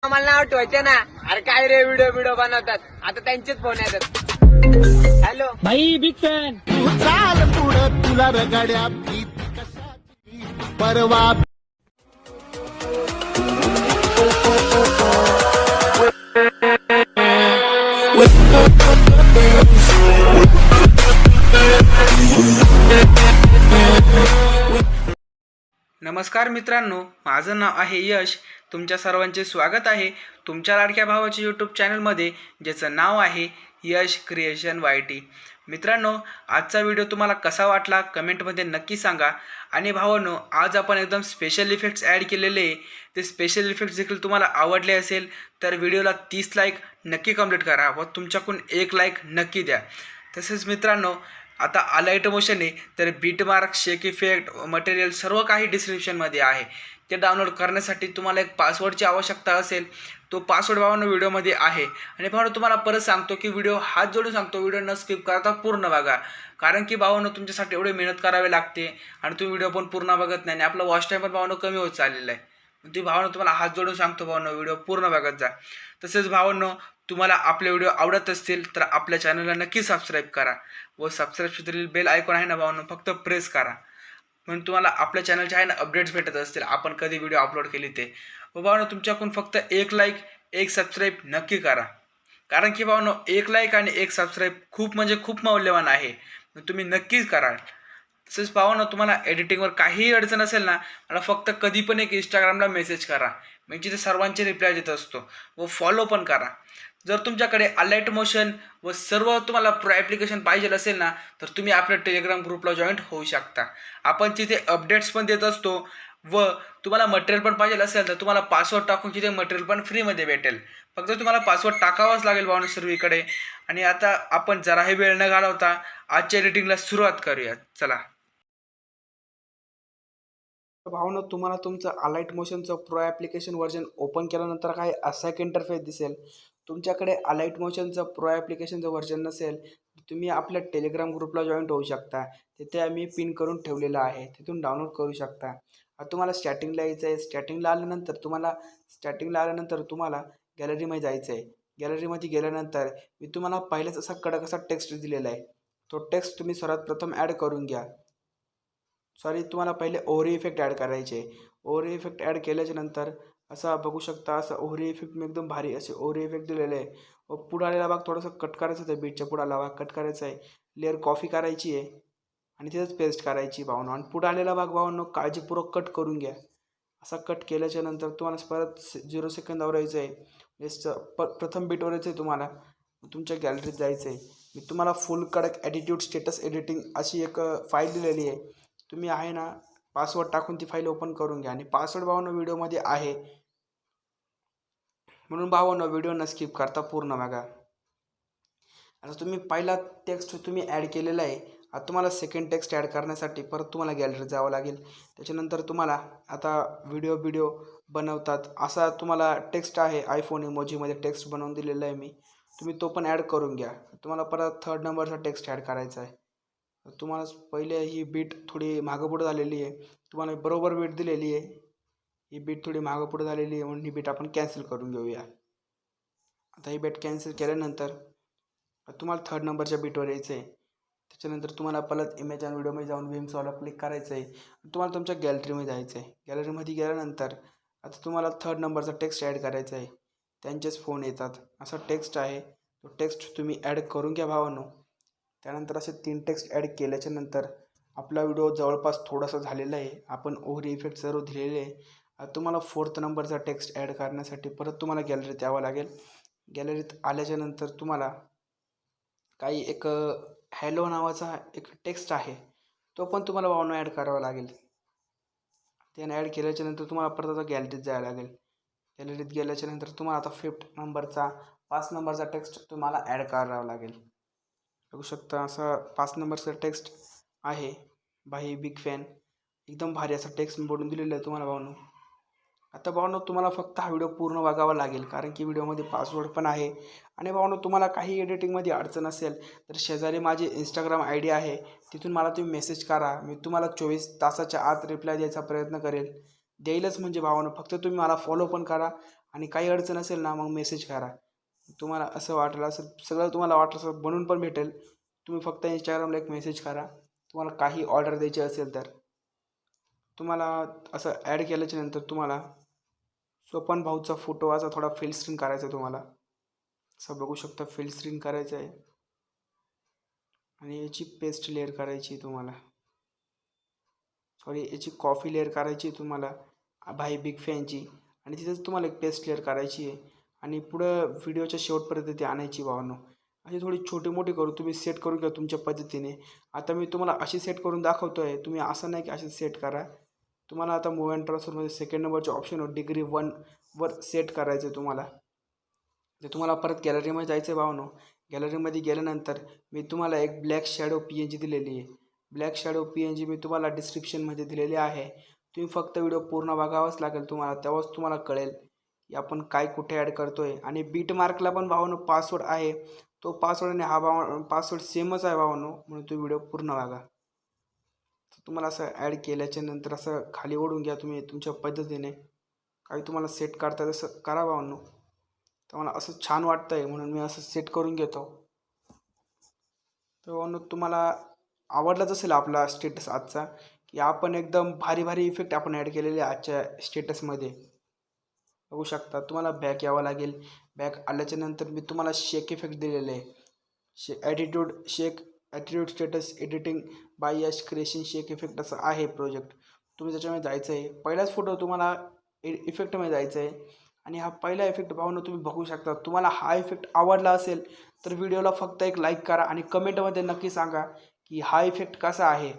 मला नाव ठेवायचे ना. अरे काय रे व्हिडिओ बनवतात, आता त्यांचेच फोन येतात. हॅलो भाई बिग फॅन. चाल पुढं तुला रगड्या भीत कशाची परवा. नमस्कार मित्रांनो, माझं नाव आहे यश. तुमच्या सर्वांचे स्वागत आहे तुमच्या लाडक्या भावाच्या यूट्यूब चॅनलमध्ये, ज्याचं नाव आहे यश क्रिएशन YT. मित्रांनो, आजचा व्हिडिओ तुम्हाला कसा वाटला कमेंटमध्ये नक्की सांगा. आणि भावांनो, आज आपण एकदम स्पेशल इफेक्ट्स ॲड केलेले. ते स्पेशल इफेक्ट्स देखील तुम्हाला आवडले असेल तर व्हिडिओला 30 लाईक नक्की कंप्लीट करा व तुमच्याकडून 1 लाईक नक्की द्या. तसेच मित्रांनो, आता अलाइट मोशन आहे तर बीट मार्क, शेक इफेक्ट, मटेरियल सर्व काही डिस्क्रिप्शनमध्ये आहे. ते डाउनलोड करण्यासाठी तुम्हाला एक पासवर्डची आवश्यकता असेल. तो पासवर्ड भावांनो व्हिडिओमध्ये आहे. आणि भावांनो, तुम्हाला परत सांगतो की व्हिडिओ हात जोडून सांगतो, व्हिडिओ न स्किप करता पूर्ण बघा. कारण की भावांनो, तुमच्यासाठी एवढी मेहनत करावी लागते आणि तुम्ही व्हिडिओ पण पूर्ण बघत नाही आणि आपला वॉच टाईम पण भावांनो कमी होत चाललेला आहे. ती भावांनो, तुम्हाला हात जोडून सांगतो भावांनो, व्हिडिओ पूर्ण बघत जा. तसेच भावांनो, तुम्हाला आपले व्हिडिओ आवडत असतील तर आपल्या चॅनलला नक्की सबस्क्राईब करा व सबस्क्राईब शेजारील बेल आयकॉन आहे ना भावांनो, फक्त प्रेस करा. म्हणून तुम्हाला आपल्या चॅनलचे आहे ना अपडेट्स भेटत असतील, आपण कधी व्हिडिओ अपलोड केली ते. व भावांनो, तुमच्याकडून फक्त 1 लाईक 1 सबस्क्राईब नक्की करा. कारण की भावांनो, 1 लाईक आणि 1 सबस्क्राईब खूप म्हणजे खूप मौल्यवान आहे. तुम्ही नक्कीच कराल. तसेच भावांनो, तुम्हाला एडिटिंगवर काहीही अडचण असेल ना, मला फक्त कधी पण एक इंस्टाग्रामला मेसेज करा. मी तिथे सर्वांचे रिप्लाय देत असतो व फॉलो पण करा. जर तुमच्याकडे अलाइट मोशन व सर्व तुम्हाला प्रो ॲप्लिकेशन पाहिजे असेल ना, तर तुम्ही आपल्या टेलिग्राम ग्रुपला जॉईंट होऊ शकता. आपण तिथे अपडेट्स पण देत असतो व तुम्हाला मटेरियल पण पाहिजे असेल तर तुम्हाला पासवर्ड टाकून तिथे मटेरियल पण फ्रीमध्ये भेटेल. फक्त तुम्हाला पासवर्ड टाकावाच लागेल भावना सर्वीकडे. आणि आता आपण जराही वेळ न घालवता आजच्या एडिटिंगला सुरुवात करूया. चला भावना, तुम्हाला तुमचं अलाइट मोशनचं प्रो ॲप्लिकेशन व्हर्जन ओपन केल्यानंतर काही असा एक इंटरफेस दिसेल. तुमच्याकडे अलाइट मोशनचं प्रो ॲप्लिकेशनचं व्हर्जन नसेल तुम्ही आपल्या टेलिग्राम ग्रुपला जॉईंट होऊ शकता. तिथे आम्ही पिन करून ठेवलेलं आहे, तिथून डाउनलोड करू शकता. आता तुम्हाला स्टार्टिंगला यायचं आहे. स्टार्टिंगला आल्यानंतर तुम्हाला गॅलरीमध्ये जायचं आहे. गॅलरीमध्ये गेल्यानंतर मी तुम्हाला पहिलेच असा कडक असा टेक्स्ट दिलेला आहे. तो टेक्स्ट तुम्ही सर्वात प्रथम ॲड करून घ्या. तुम्हाला पहिले ओव्हरी इफेक्ट ॲड करायचे. ओव्हरी इफेक्ट ॲड केल्याच्या नंतर असा बघू शकता, असं ओव्हरी इफेक्ट मी एकदम भारी असे ओव्हरी इफेक्ट दिलेले आहे. व पुढे आलेला भाग थोडासा कट करायचा आहे, बीटच्या पुढे आला भाग कट करायचा आहे. लेअर कॉपी करायची आहे आणि तिथेच पेस्ट करायची भावना. आणि पुढे आलेला भाग भावनो काळजीपूर्वक कट करून घ्या. असा कट केल्याच्या नंतर तुम्हाला परत 0 सेकंदावर यायचं आहे. प्रथम बीटवर यायचं आहे. तुम्हाला तुमच्या गॅलरीत जायचं आहे. मी तुम्हाला फुल कडक ॲटिट्यूड स्टेटस एडिटिंग अशी एक फाईल दिलेली आहे. तुम्ही आहे ना, पासवर्ड टाकून ती फाईल ओपन करून घ्या. आणि पासवर्ड भावांनो व्हिडिओमध्ये आहे, म्हणून भावांनो व्हिडिओ न स्किप करता पूर्ण बघा. आता तुम्ही पहिला टेक्स्ट तुम्ही ॲड केलेला आहे. आता तुम्हाला सेकंड टेक्स्ट ॲड करण्यासाठी परत तुम्हाला गॅलरीत जावं लागेल. त्याच्यानंतर तुम्हाला आता व्हिडिओ बनवतात असा तुम्हाला टेक्स्ट आहे, आयफोन इमोजीमध्ये टेक्स्ट बनवून दिलेला आहे मी. तुम्ही तो पण ॲड करून घ्या. तुम्हाला परत 3rd नंबरचा टेक्स्ट ॲड करायचा आहे. तुम्हाला पहिले ही बीट थोडी मागं पुढं झालेली आहे, तुम्हाला बरोबर बीट दिलेली आहे. ही बीट थोडी मागं पुढं झालेली आहे म्हणून ही बीट आपण कॅन्सल करून घेऊया. आता ही बीट कॅन्सल केल्यानंतर तुम्हाला 3rd नंबरच्या बीटवर यायचं आहे. त्याच्यानंतर तुम्हाला परत इमेज आणि व्हिडिओमध्ये जाऊन विम्सवाला क्लिक करायचं आहे. तुम्हाला तुमच्या गॅलरीमध्ये जायचं आहे. गॅलरीमध्ये गेल्यानंतर आता तुम्हाला 3rd नंबरचा टेक्स्ट ॲड करायचा आहे. त्यांचेच फोन येतात असा टेक्स्ट आहे. तो टेक्स्ट तुम्ही ॲड करून घ्या भावांनो. त्यानंतर असे 3 टेक्स्ट ॲड केल्याच्या नंतर आपला व्हिडिओ जवळपास थोडासा झालेला आहे. आपण ओव्हरी इफेक्ट सर्व दिलेले आहे. तुम्हाला 4th नंबरचा टेक्स्ट ॲड करण्यासाठी परत तुम्हाला गॅलरीत यावं लागेल. गॅलरीत आल्याच्या नंतर तुम्हाला काही एक हॅलो नावाचा एक टेक्स्ट आहे, तो पण तुम्हाला भावनो ॲड करावा लागेल. त्याने ॲड केल्याच्या नंतर तुम्हाला परत आता गॅलरीत जायला लागेल. गॅलरीत गेल्याच्या नंतर तुम्हाला आता 5 नंबरचा टेक्स्ट तुम्हाला ॲड करावा लागेल. बघू शकता असा 5 नंबरचा टेक्स्ट आहे, भाई बिग फॅन. एकदम भारी असा टेक्स्ट मी बोलून दिलेला आहे तुम्हाला भावनो. आता भावनो, तुम्हाला फक्त हा व्हिडिओ पूर्ण बघावा लागेल कारण की व्हिडिओमध्ये पासवर्ड पण आहे. आणि भावनो, तुम्हाला काही एडिटिंगमध्ये अडचण असेल तर शेजारी माझी इंस्टाग्राम ID आहे, तिथून मला तुम्ही मेसेज करा. मी तुम्हाला 24 तासाच्या आत रिप्लाय द्यायचा प्रयत्न करेल. देईलच म्हणजे भावनो, फक्त तुम्ही मला फॉलो पण करा आणि काही अडचण असेल ना मग मेसेज करा. तुम्हाला असं वाटलं असेल सगळं तुम्हाला वाटलं असं बनवून पण भेटेल. तुम्ही फक्त इंस्टाग्रामला एक मेसेज करा. तुम्हाला काही ऑर्डर द्यायची असेल तर तुम्हाला असं ॲड केल्याच्या नंतर तुम्हाला स्वपन भाऊचा फोटो असा थोडा फिल स्क्रीन करायचा आहे. तुम्हाला असं बघू शकता फिल स्क्रीन करायचं आहे आणि याची पेस्ट लेअर करायची तुम्हाला. सॉरी याची कॉफी लेअर करायची तुम्हाला भाई बिग फॅनची आणि तिथेच तुम्हाला एक पेस्ट लेअर करायची आहे आणि पुढं व्हिडिओच्या शेवटपर्यंत ती आणायची भावांनो. अशी थोडी छोटी मोठी करू तुम्ही सेट करून घ्या तुमच्या पद्धतीने. आता मी तुम्हाला अशी सेट करून दाखवतो आहे. तुम्ही असं नाही की अशी सेट करा. तुम्हाला आता मूव अँड ट्रान्सफरमध्ये सेकंड नंबरच्या ऑप्शनवर डिग्री 1वर सेट करायचं आहे तुम्हाला. ते तुम्हाला परत गॅलरीमध्ये जायचं आहे भावांनो. गॅलरीमध्ये गेल्यानंतर मी तुम्हाला एक ब्लॅक शॅडो PNG दिलेली आहे. ब्लॅक शॅडो PNG मी तुम्हाला डिस्क्रिप्शनमध्ये दिलेली आहे. तुम्ही फक्त व्हिडिओ पूर्ण बघावाच लागेल तुम्हाला, तेव्हाच तुम्हाला कळेल की आपण काय कुठे ॲड करतो आहे. आणि बीट मार्कला पण भावांनो पासवर्ड आहे. तो पासवर्ड आणि हा पासवर्ड सेमच आहे भावांनो, म्हणून तो व्हिडिओ पूर्ण बघा. तुम्हाला असं ॲड केल्याच्या नंतर असं खाली ओढून घ्या तुम्ही तुमच्या पद्धतीने. काही तुम्हाला सेट करता तसं करा भावांनो. तर मला असं छान वाटतं आहे म्हणून मी असं सेट करून घेतो. तर भावांनो तुम्हाला आवडलाच असेल आपला स्टेटस आजचा, की आपण एकदम भारी भारी इफेक्ट आपण ॲड केलेले आजच्या स्टेटसमध्ये. बघू शकता. तुम्हाला बॅक यावं लागेल. बॅक आल्याच्या नंतर मी तुम्हाला शेक इफेक्ट दिलेले आहे. ॲटिट्यूड स्टेटस एडिटिंग बाय यश क्रिएशन शेक इफेक्ट असं आहे प्रोजेक्ट. तुम्ही त्याच्यामध्ये जायचं आहे. पहिलाच फोटो तुम्हाला इफेक्टमध्ये जायचं आहे आणि हा पहिला इफेक्ट भावांनो तुम्ही बघू शकता. तुम्हाला हा इफेक्ट आवडला असेल तर व्हिडिओला फक्त एक लाईक करा आणि कमेंटमध्ये नक्की सांगा की हा इफेक्ट कसा आहे.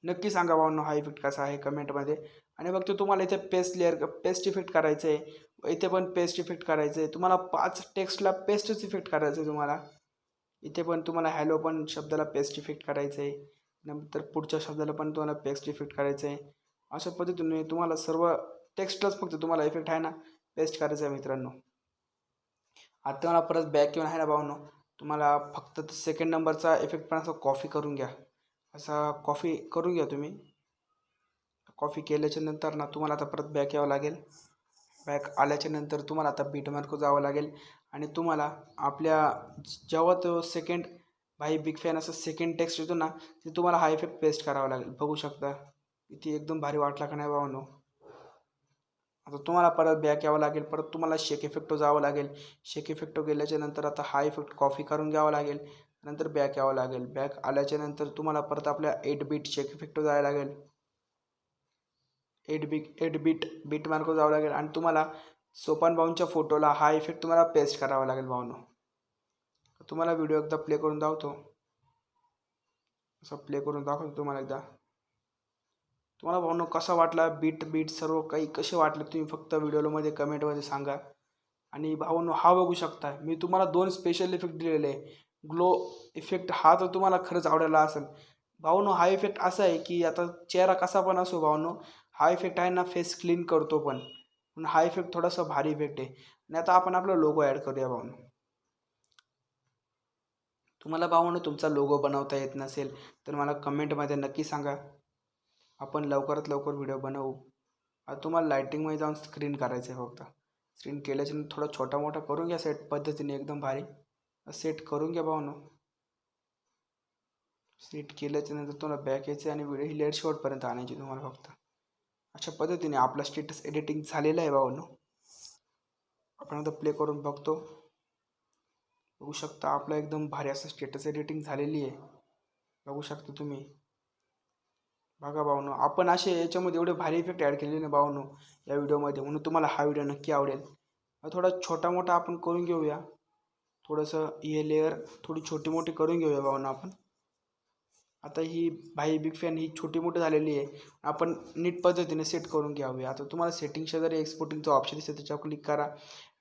नक्की सांगा भावांनो हा इफेक्ट कसा आहे कमेंटमध्ये. आणि मग तो तुम्हाला इथे पेस्ट इफेक्ट करायचं आहे. इथे पण पेस्ट इफेक्ट करायचं आहे. तुम्हाला 5 टेक्स्टला पेस्टच इफेक्ट करायचं आहे तुम्हाला. इथे पण तुम्हाला हॅलो पण शब्दाला पेस्ट इफेक्ट करायचं आहे. नंतर पुढच्या शब्दाला पण तुम्हाला पेस्ट इफेक्ट करायचं आहे. अशा पद्धतीने तुम्हाला सर्व टेक्स्टलाच फक्त तुम्हाला इफेक्ट आहे ना पेस्ट करायचं आहे मित्रांनो. आता मला परत बॅक येऊन आहे ना भावांनो, तुम्हाला फक्त सेकंड नंबरचा इफेक्ट पण असा कॉफी करून घ्या. असा कॉफी करून घ्या तुम्ही. कॉफी केल्याच्या नंतर ना तुम्हाला आता परत बॅक यावं लागेल. बॅक आल्याच्या नंतर तुम्हाला आता बीट मार्कवर जावं लागेल आणि तुम्हाला आपल्या जेव्हा तो सेकंड भाई बिग फॅन असं सेकंड टेक्स्ट येतो ना ते तुम्हाला हा इफेक्ट पेस्ट करावा लागेल. बघू शकता इथे एकदम भारी वाटला का नाही भावांनो. आता तुम्हाला परत बॅक यावं लागेल. परत तुम्हाला शेक इफेक्टवर जावं लागेल. शेक इफेक्टवर गेल्याच्या नंतर आता हा इफेक्ट कॉफी करून घ्यावा लागेल. नंतर बॅक यावं लागेल. बॅक आल्याच्या नंतर तुम्हाला परत आपल्या 8 बीट शेक इफेक्टवर जायला लागेल. 8 बीट मार्कवर जावं लागेल आणि तुम्हाला सोपान भाऊंच्या फोटोला हा इफेक्ट तुम्हाला पेस्ट करावा लागेल भावांनो. तुम्हाला व्हिडिओ एकदा प्ले करून दाखवतो. असं प्ले करून दाखवतो तुम्हाला एकदा. तुम्हाला भावांनो कसा वाटला बीट सर्व काही कसे वाटले तुम्ही फक्त व्हिडिओमध्ये कमेंटमध्ये सांगा. आणि भावांनो हा बघू शकता मी तुम्हाला 2 स्पेशल इफेक्ट दिलेले आहे. ग्लो इफेक्ट हा तर तुम्हाला खरंच आवडला असेल भावांनो. हा इफेक्ट असा आहे की आता चेहरा कसा पण असो भावांनो, हा इफेक्ट आहे ना फेस क्लीन करतो पण हा इफेक्ट थोडासा भारी इफेक्ट आहे. आणि आता आपण आपला लोगो ॲड करूया भावांनो. तुम्हाला भावांनो तुमचा लोगो बनवता येत नसेल तर मला कमेंटमध्ये नक्की सांगा. आपण लवकरात लवकर व्हिडिओ बनवू. आता तुम्हाला लायटिंगमध्ये जाऊन स्क्रीन करायचं आहे फक्त. स्क्रीन केल्याच्यानंतर थोडा छोटा मोठा करून घ्या सेट पद्धतीने एकदम भारी सेट करून घ्या भावांनो. सेट केल्याच्यानंतर तुम्हाला बॅक यायचं आणि व्हिडिओ ही लेअर शेवटपर्यंत आणायची तुम्हाला फक्त. अशा पद्धतीने आपला स्टेटस एडिटिंग झालेला आहे भावांनो. आपण आता प्ले करून बघतो. बघू शकता आपला एकदम भारी असं स्टेटस एडिटिंग झालेली आहे. बघू शकता तुम्ही. बघा भावांनो आपण असे याच्यामध्ये एवढे भारी इफेक्ट ॲड केलेले ना भावांनो या व्हिडिओमध्ये, म्हणून तुम्हाला हा व्हिडिओ नक्की आवडेल. थोडा छोटा मोठा आपण करून घेऊया. थोडंसं हे लेअर थोडी छोटी मोठी करून घेऊया भावांनो आपण. आता ही भाई बिग फॅन ही छोटी मोठी झालेली आहे. आपण नीट पद्धतीने सेट करून घ्यावी. आता तुम्हाला सेटिंग शेजारी एक्सपोर्टिंगचा ऑप्शन दिसेल त्याच्यावर क्लिक करा.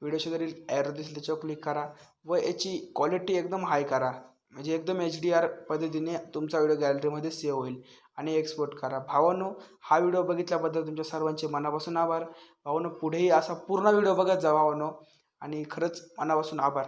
व्हिडिओ शेजारी एरो दिसेल त्याच्यावर क्लिक करा व याची क्वालिटी एकदम हाय करा. म्हणजे एकदम HDR पद्धतीने तुमचा व्हिडिओ गॅलरीमध्ये सेव्ह होईल आणि एक्सपोर्ट करा. भावांनो हा व्हिडिओ बघितल्याबद्दल तुमच्या सर्वांचे मनापासून आभार. भावांनो पुढेही असा पूर्ण व्हिडिओ बघत जा भावांनो आणि खरंच मनापासून आभार.